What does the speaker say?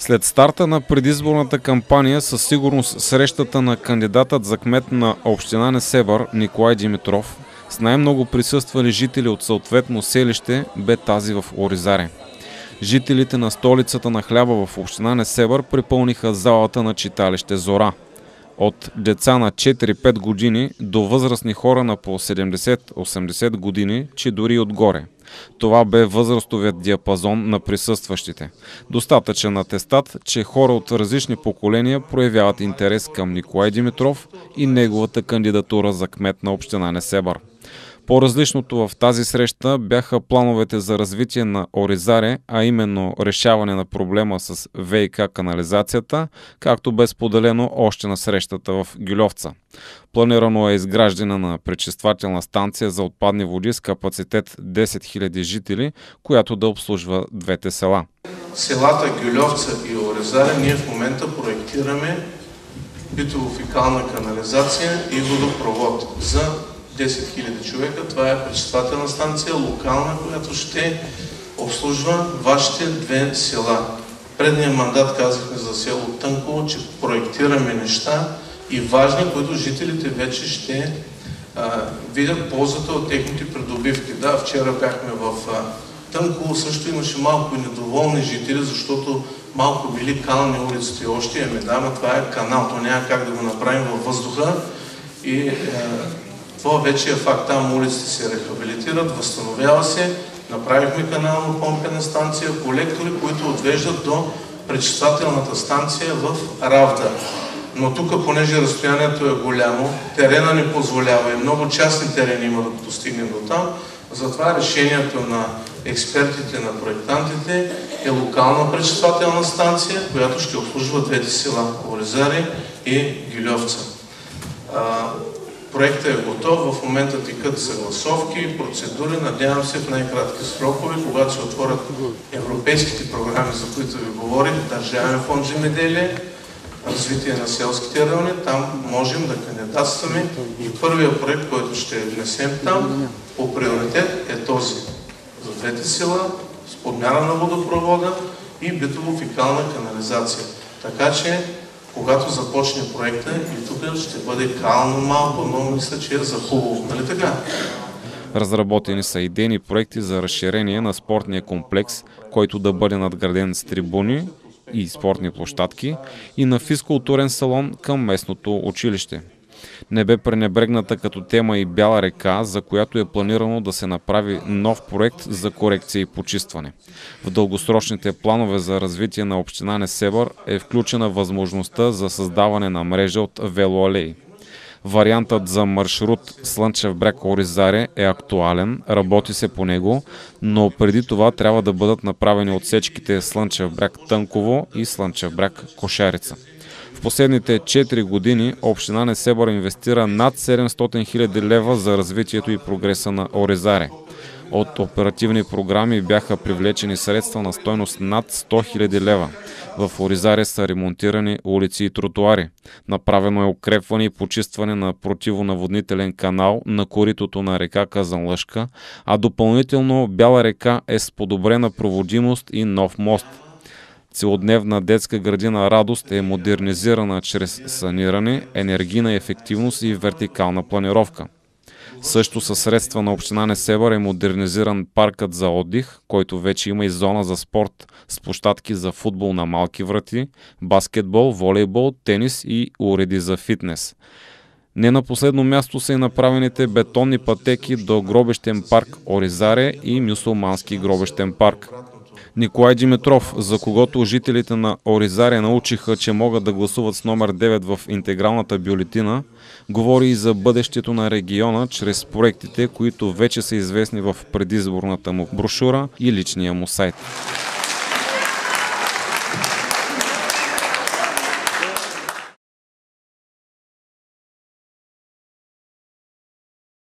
След старта на предизборната кампания със сигурност срещата на кандидатът за кмет на община Несебър Николай Димитров с най-много присъствали жители от съответно селище бе тази в Оризаре. Жителите на столицата на хляба в община Несебър препълниха залата на читалище Зора. От деца на 4-5 години до възрастни хора на по 70-80 години, че дори отгоре. Това бе възрастовият диапазон на присъстващите. Достатъчен атестат, че хора от различни поколения проявяват интерес към Николай Димитров и неговата кандидатура за кмет на община Несебър. По-различното в тази среща бяха плановете за развитие на Оризаре, а именно решаване на проблема с ВиК канализацията, както бе споделено още на срещата в Гюльовца. Планирано е изграждане на пречиствателна станция за отпадни води с капацитет 10 000 жители, която да обслужва двете села. Селата Гюльовца и Оризаре ние в момента проектираме битово-фекална канализация и водопровод за 10 000 човека. Това е пречиствателна станция, локална, която ще обслужва вашите две села. Предния мандат казахме за село Тънково, че проектираме неща и важни, които жителите вече ще видят ползата от техните придобивки. Да, вчера бяхме в Тънково, също имаше малко недоволни жители, защото малко били кални улиците още. Да, това е канал, то няма как да го направим във въздуха и това вече е факт. Там улиците се рехабилитират, възстановява се. Направихме канална помпена станция, колектори, които отвеждат до пречиствателната станция в Равда. Но тук, понеже разстоянието е голямо, терена не позволява и много частни терени има да достигнем до там, затова решението на експертите, на проектантите е локална пречиствателна станция, която ще обслужва двете села Оризаре и Гюльовца. Проектът е готов, в момента текат съгласовки, процедури, надявам се в най-кратки срокове, когато се отворят европейските програми, за които ви говорих, Държавен фонд земеделие, развитие на селските райони, там можем да кандидатстваме и първият проект, който ще внесем там, по приоритет е този за двете села, с подмяна на водопровода и битово-фекална канализация. Така че когато започне проекта и тук ще бъде кално малко, но мисля, че е за хубаво. Нали така? Разработени са идейни проекти за разширение на спортния комплекс, който да бъде надграден с трибуни и спортни площадки и на физкултурен салон към местното училище. Не бе пренебрегната като тема и Бяла река, за която е планирано да се направи нов проект за корекция и почистване. В дългосрочните планове за развитие на община Несебър е включена възможността за създаване на мрежа от велоалеи. Вариантът за маршрут Слънчев бряг Оризаре е актуален, работи се по него, но преди това трябва да бъдат направени отсечките Слънчев бряг Тънково и Слънчев бряг Кошарица. В последните 4 години община Несебър инвестира над 700 000 лева за развитието и прогреса на Оризаре. От оперативни програми бяха привлечени средства на стойност над 100 000 лева. В Оризаре са ремонтирани улици и тротуари. Направено е укрепване и почистване на противонаводнителен канал на коритото на река Казанлъшка, а допълнително Бяла река е с подобрена проводимост и нов мост. Целодневна детска градина Радост е модернизирана чрез саниране, енергийна ефективност и вертикална планировка. Също със средства на община Несебър е модернизиран паркът за отдих, който вече има и зона за спорт с площадки за футбол на малки врати, баскетбол, волейбол, тенис и уреди за фитнес. Не на последно място са и направените бетонни пътеки до гробещен парк Оризаре и мюсюлмански гробещен парк. Николай Димитров, за когото жителите на Оризаре научиха, че могат да гласуват с номер 9 в интегралната бюлетина, говори и за бъдещето на региона чрез проектите, които вече са известни в предизборната му брошура и личния му сайт.